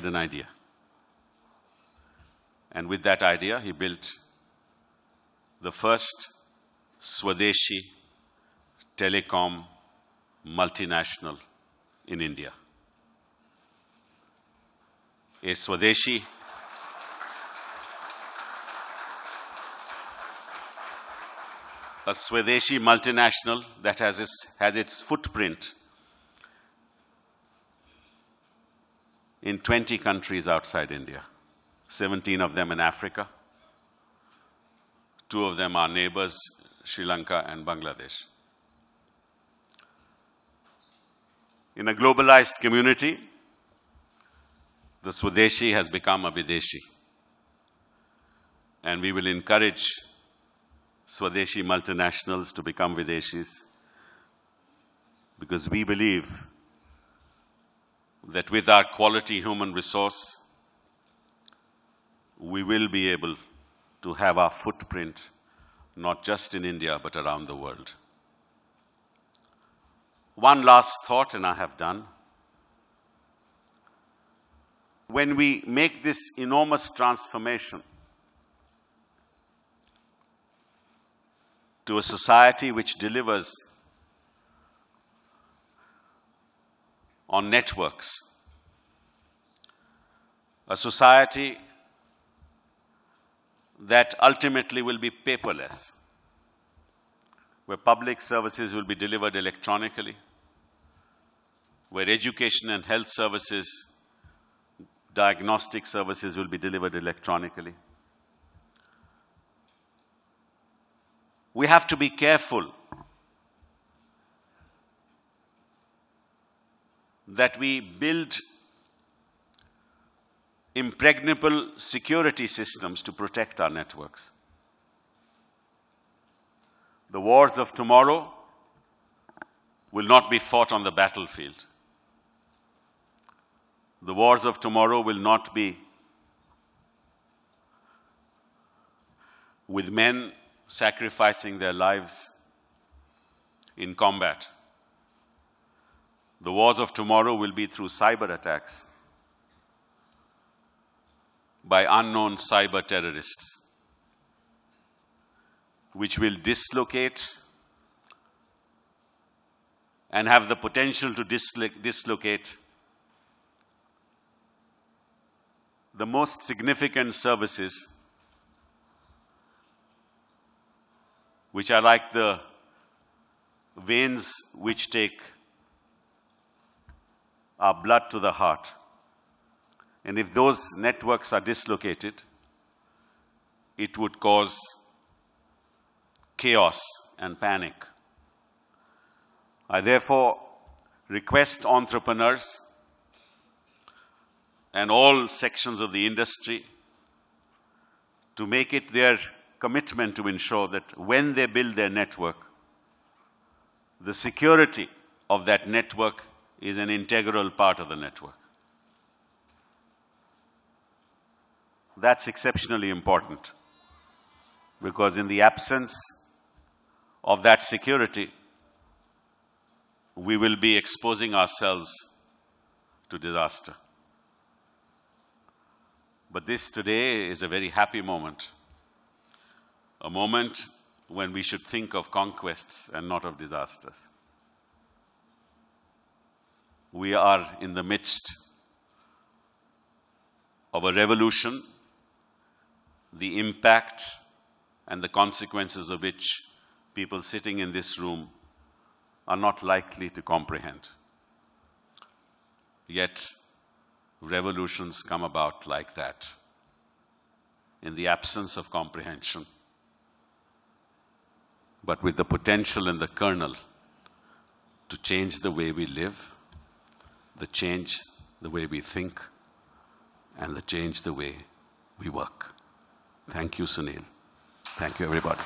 had an idea. And with that idea, he built the first Swadeshi telecom multinational in India. A Swadeshi multinational that has its footprint in 20 countries outside India, 17 of them in Africa. 2 of them are neighbors, Sri Lanka and Bangladesh. In a globalized community, the Swadeshi has become a Videshi. And we will encourage Swadeshi multinationals to become Videshis, because we believe that with our quality human resource, we will be able to have our footprint not just in India but around the world. One last thought, and I have done. When we make this enormous transformation to a society which delivers on networks, a society that ultimately will be paperless, where public services will be delivered electronically, where education and health services, diagnostic services will be delivered electronically. We have to be careful that we build impregnable security systems to protect our networks. The wars of tomorrow will not be fought on the battlefield. The wars of tomorrow will not be with men sacrificing their lives in combat. The wars of tomorrow will be through cyber attacks by unknown cyber terrorists, which will dislocate and have the potential to dislocate the most significant services, which are like the veins which take our blood to the heart. And if those networks are dislocated, it would cause chaos and panic. I therefore request entrepreneurs and all sections of the industry to make it their commitment to ensure that when they build their network, the security of that network is an integral part of the network. That's exceptionally important, because in the absence of that security, we will be exposing ourselves to disaster. But this today is a very happy moment, a moment when we should think of conquests and not of disasters. We are in the midst of a revolution, the impact and the consequences of which people sitting in this room are not likely to comprehend. Yet, revolutions come about like that, in the absence of comprehension, but with the potential and the kernel to change the way we live, to change the way we think, and to change the way we work. Thank you, Sunil. Thank you, everybody.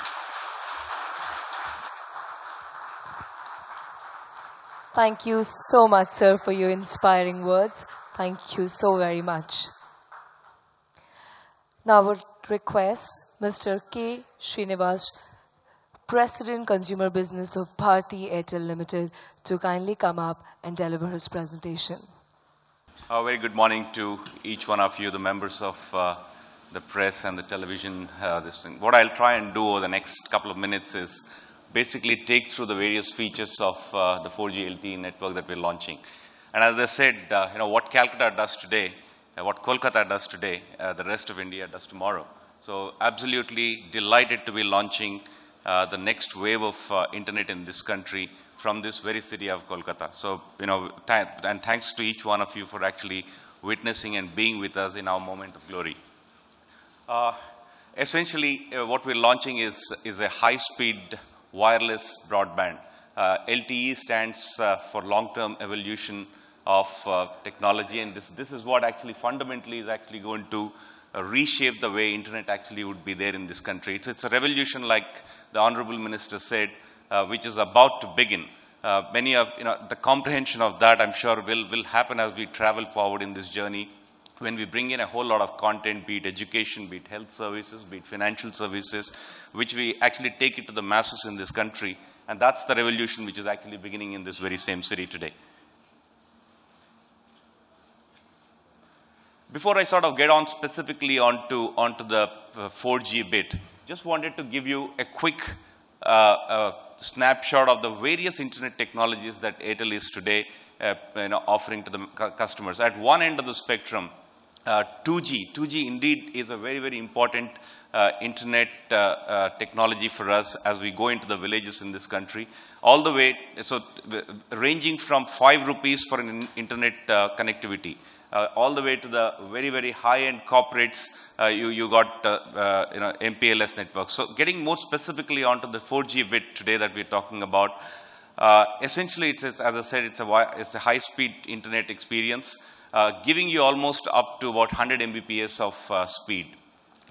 Thank you so much, sir, for your inspiring words. Thank you so very much. Now I would request Mr. K. Srinivas, President Consumer Business of Bharti Airtel Limited, to kindly come up and deliver his presentation. A very good morning to each one of you, the members of the press and the television. This thing. What I'll try and do over the next couple of minutes is basically take through the various features of the 4G LTE network that we're launching. And as I said, what Calcutta does today, what Kolkata does today, the rest of India does tomorrow. So absolutely delighted to be launching the next wave of internet in this country from this very city of Kolkata. So, and thanks to each one of you for actually witnessing and being with us in our moment of glory. Essentially, what we're launching is a high-speed wireless broadband. LTE stands for long-term evolution of technology, and this is what actually fundamentally is actually going to reshape the way internet actually would be there in this country. It's a revolution, like the Honorable Minister said, which is about to begin. Many of, the comprehension of that, I'm sure, will happen as we travel forward in this journey, when we bring in a whole lot of content, be it education, be it health services, be it financial services, which we actually take it to the masses in this country. And that's the revolution which is actually beginning in this very same city today. Before I sort of get on specifically onto the 4G bit, just wanted to give you a quick snapshot of the various internet technologies that Airtel is today offering to the customers. At one end of the spectrum, 2G. 2G indeed is a very, very important internet technology for us as we go into the villages in this country. All the way, so ranging from 5 rupees for an internet connectivity, all the way to the very, very high-end corporates. You got MPLS networks. So getting more specifically onto the 4G bit today that we're talking about, essentially, as I said, it's a high-speed internet experience, giving you almost up to about 100 Mbps of speed.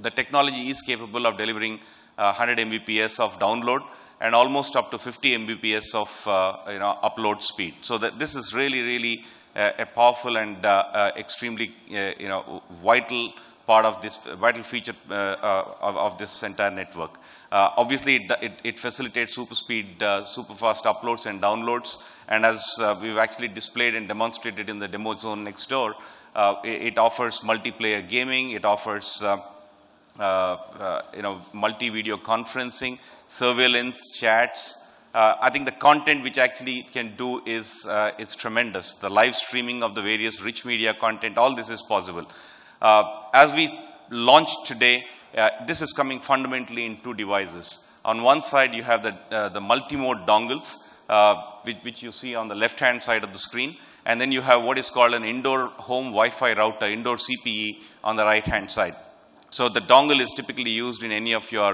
The technology is capable of delivering 100 Mbps of download and almost up to 50 Mbps of upload speed. So that this is really, really a powerful and extremely vital part of this, vital feature of this entire network. Obviously, it facilitates super speed, super fast uploads and downloads. And as we've actually displayed and demonstrated in the demo zone next door, it offers multiplayer gaming. It offers multi-video conferencing, surveillance, chats. I think the content which actually it can do is tremendous. The live streaming of the various rich media content, all this is possible. As we launch today, this is coming fundamentally in 2 devices. On one side, you have the multi-mode dongles, which you see on the left-hand side of the screen. And then you have what is called an indoor home Wi-Fi router, indoor CPE, on the right-hand side. So the dongle is typically used in any of your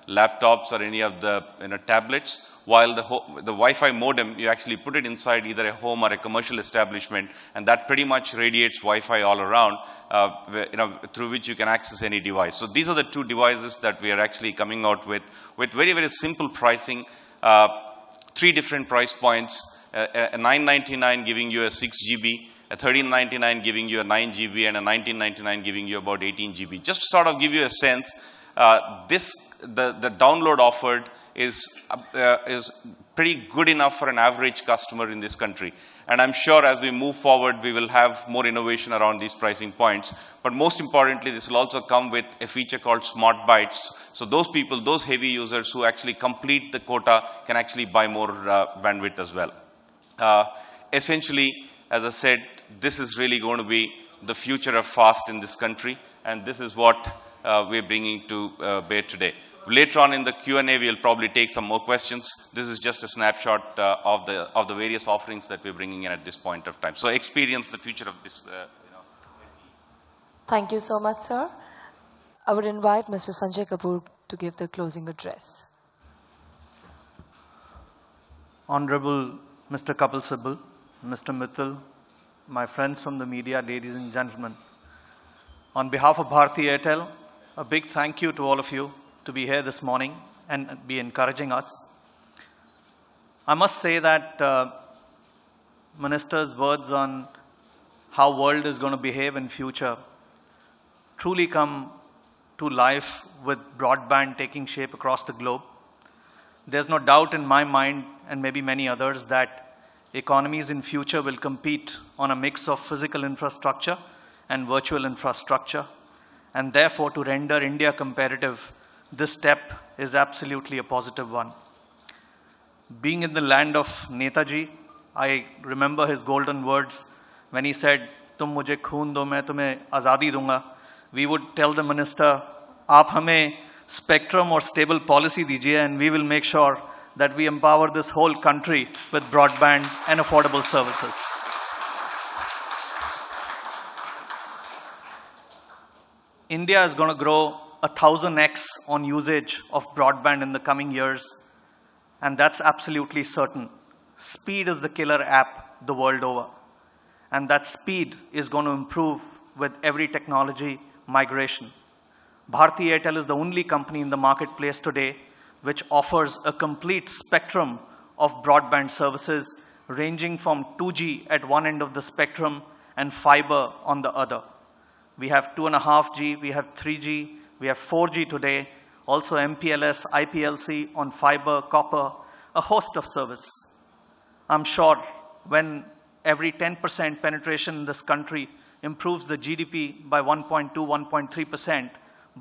laptops or any of the tablets, while the Wi-Fi modem, you actually put it inside either a home or a commercial establishment, and that pretty much radiates Wi-Fi all around, through which you can access any device. So these are the 2 devices that we are actually coming out with very, very simple pricing, 3 different price points, a $9.99 giving you a 6 GB, a $13.99 giving you a 9 GB, and a $19.99 giving you about 18 GB. Just to sort of give you a sense, the download offered is pretty good enough for an average customer in this country. And I'm sure as we move forward, we will have more innovation around these pricing points. But most importantly, this will also come with a feature called Smart Bytes. So those people, those heavy users who actually complete the quota can actually buy more bandwidth as well. Essentially, as I said, this is really going to be the future of fast in this country. And this is what we're bringing to bear today. Later on in the Q&A, we'll probably take some more questions. This is just a snapshot of the various offerings that we're bringing in at this point of time. So experience the future of this. Thank you so much, sir. I would invite Mr. Sanjay Kapoor to give the closing address. Honorable Mr. Kapil Sibal, Mr. Mittal, my friends from the media, ladies and gentlemen. On behalf of Bharti Airtel, a big thank you to all of you to be here this morning and be encouraging us. I must say that Minister's words on how world is going to behave in future truly come to life with broadband taking shape across the globe. There's no doubt in my mind, and maybe many others, that Economies in future will compete on a mix of physical infrastructure and virtual infrastructure. And therefore, to render India competitive, this step is absolutely a positive one. Being in the land of Netaji, I remember his golden words when he said, "Tum mujhe khoon do, main tumhe azadi dunga." We would tell the minister, "Aap hame spectrum or stable policy dijiye, and we will make sure that we empower this whole country with broadband and affordable services." India is going to grow 1,000x on usage of broadband in the coming years, and that's absolutely certain. Speed is the killer app the world over, and that speed is going to improve with every technology migration. Bharti Airtel is the only company in the marketplace today which offers a complete spectrum of broadband services ranging from 2G at one end of the spectrum and fiber on the other. We have 2.5G, we have 3G, we have 4G today, also MPLS, IPLC on fiber, copper, a host of service. I'm sure when every 10% penetration in this country improves the GDP by 1.2, 1.3%,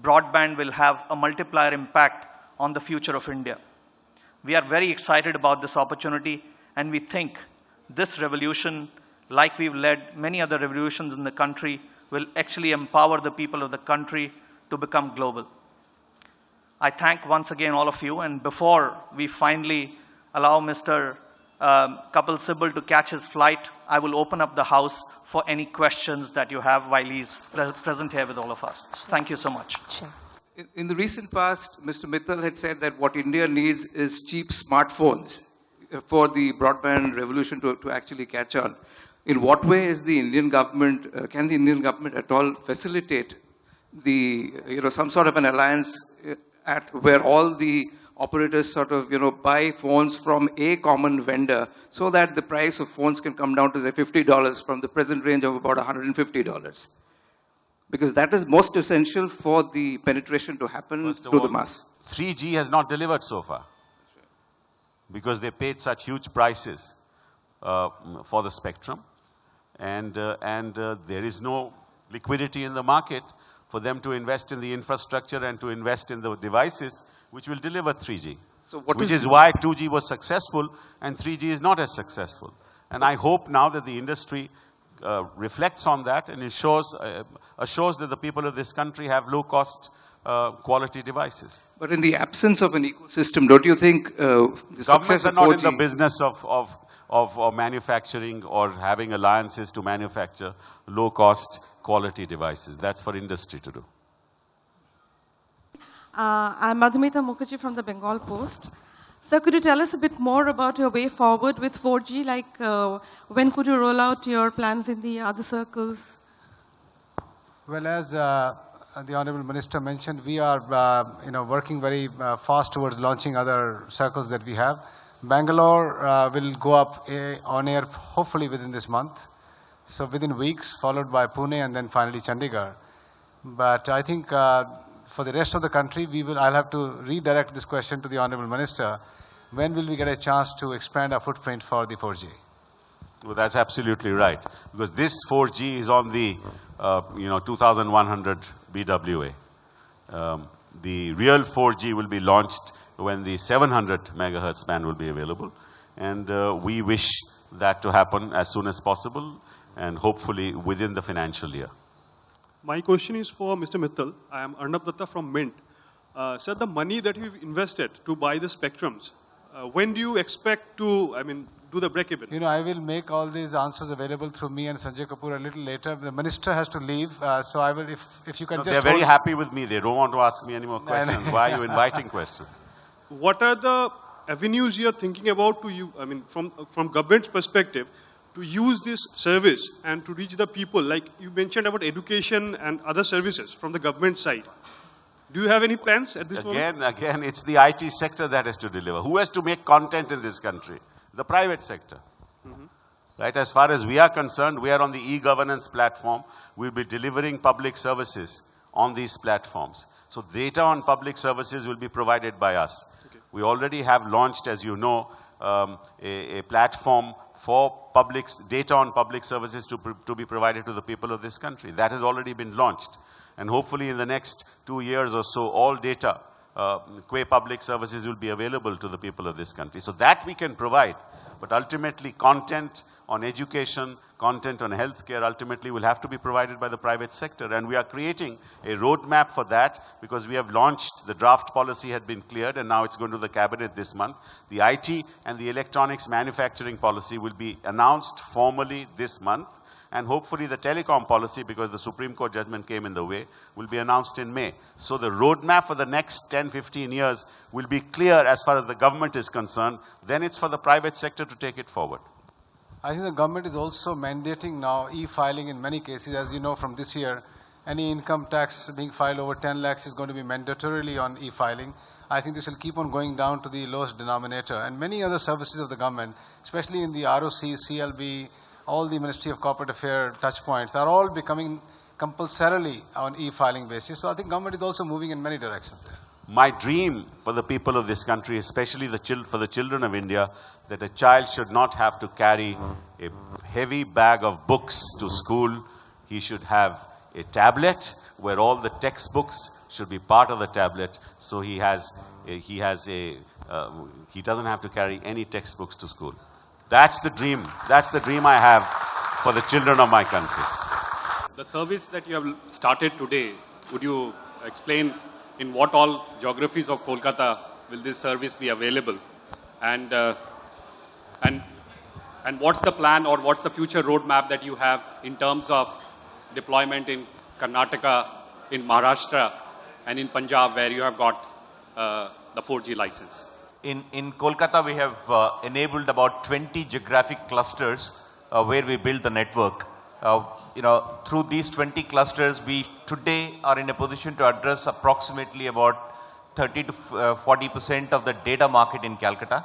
broadband will have a multiplier impact on the future of India. We are very excited about this opportunity, and we think this revolution, like we've led many other revolutions in the country, will actually empower the people of the country to become global. I thank once again all of you, and before we finally allow Mr. Kapil Sibal to catch his flight, I will open up the house for any questions that you have while he's present here with all of us. Thank you so much. Sure. In the recent past, Mr. Mittal had said that what India needs is cheap smartphones for the broadband revolution to actually catch on. In what way is the Indian government, can the Indian government at all facilitate the, some sort of an alliance at where all the operators sort of, buy phones from a common vendor so that the price of phones can come down to, say, $50 from the present range of about $150? Because that is most essential for the penetration to happen to the mass. 3G has not delivered so far because they paid such huge prices for the spectrum, and there is no liquidity in the market for them to invest in the infrastructure and to invest in the devices which will deliver 3G. So which is why 2G was successful and 3G is not as successful. And I hope now that the industry reflects on that and assures that the people of this country have low-cost, quality devices. But in the absence of an ecosystem, don't you think the success Governments are of not 4G... in the business of manufacturing or having alliances to manufacture low-cost, quality devices. That's for industry to do. I'm Madhumita Mukherjee from the Bengal Post. Sir, could you tell us a bit more about your way forward with 4G? Like, when could you roll out your plans in the other circles? Well, as the Honorable Minister mentioned, we are working very fast towards launching other circles that we have. Bangalore will go up on air hopefully within this month. So within weeks, followed by Pune and then finally Chandigarh. But I think for the rest of the country, I'll have to redirect this question to the Honorable Minister. When will we get a chance to expand our footprint for the 4G? Well, that's absolutely right. Because this 4G is on the 2100 BWA. The real 4G will be launched when the 700 megahertz band will be available. And we wish that to happen as soon as possible and hopefully within the financial year. My question is for Mr. Mittal. I am Arnab Datta from Mint. Sir, the money that we've invested to buy the spectrums, when do you expect to, do the break-even? I will make all these answers available through me and Sanjay Kapoor a little later. The minister has to leave, so I will, if you can just... They're very happy with me. They don't want to ask me any more questions. Why are you inviting questions? What are the avenues you're thinking about to you, from government's perspective, to use this service and to reach the people? Like you mentioned about education and other services from the government side. Do you have any plans at this moment? Again, it's the IT sector that has to deliver. Who has to make content in this country? The private sector. Right? As far as we are concerned, we are on the e-governance platform. We'll be delivering public services on these platforms. So data on public services will be provided by us. Okay. We already have launched, as you know, a platform for data on public services to be provided to the people of this country. That has already been launched. And hopefully in the next 2 years or so, all data, public services will be available to the people of this country. So that we can provide. But ultimately, content on education, content on healthcare ultimately will have to be provided by the private sector. And we are creating a roadmap for that because we have launched, the draft policy had been cleared and now it's going to the cabinet this month. The IT and the electronics manufacturing policy will be announced formally this month. And hopefully the telecom policy, because the Supreme Court judgment came in the way, will be announced in May. So the roadmap for the next 10, 15 years will be clear as far as the government is concerned. Then it's for the private sector to take it forward. I think the government is also mandating now e-filing in many cases. As you know, from this year, any income tax being filed over 10 lakhs is going to be mandatorily on e-filing. I think this will keep on going down to the lowest denominator. And many other services of the government, especially in the ROC, CLB, all the Ministry of Corporate Affairs touch points, are all becoming compulsorily on e-filing basis. So I think government is also moving in many directions there. My dream for the people of this country, especially for the children of India, that a child should not have to carry a heavy bag of books to school. He should have a tablet where all the textbooks should be part of the tablet. So he doesn't have to carry any textbooks to school. That's the dream. That's the dream I have for the children of my country. The service that you have started today, would you explain in what all geographies of Kolkata will this service be available? And what's the plan or what's the future roadmap that you have in terms of deployment in Karnataka, in Maharashtra, and in Punjab, where you have got the 4G license? In Kolkata, we have enabled about 20 geographic clusters where we build the network. Through these 20 clusters, we today are in a position to address approximately about 30 to 40% of the data market in Calcutta.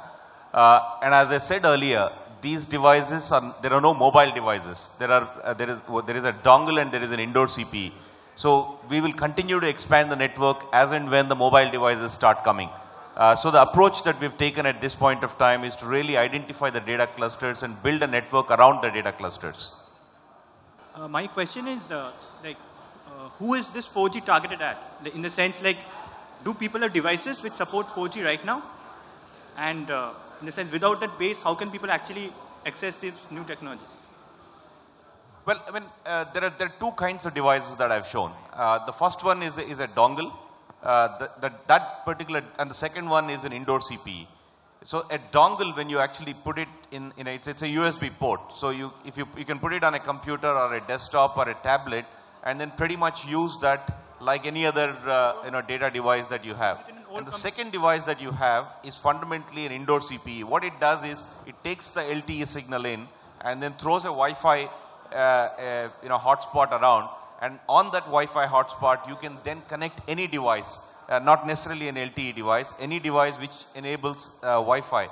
And as I said earlier, these devices there are no mobile devices. There is a dongle and there is an indoor CPE. So we will continue to expand the network as and when the mobile devices start coming. So the approach that we've taken at this point of time is to really identify the data clusters and build a network around the data clusters. My question is, who is this 4G targeted at? In the sense, do people have devices which support 4G right now? And in the sense, without that base, how can people actually access this new technology? Well, I mean, there are two kinds of devices that I've shown. The first one is a dongle. That particular, and the second one is an indoor CPE. So a dongle, when you actually put it it's a USB port. So you can put it on a computer or a desktop or a tablet, and then pretty much use that like any other data device that you have. And the second device that you have is fundamentally an indoor CPE. What it does is it takes the LTE signal in and then throws a Wi-Fi hotspot around. And on that Wi-Fi hotspot, you can then connect any device, not necessarily an LTE device, any device which enables Wi-Fi.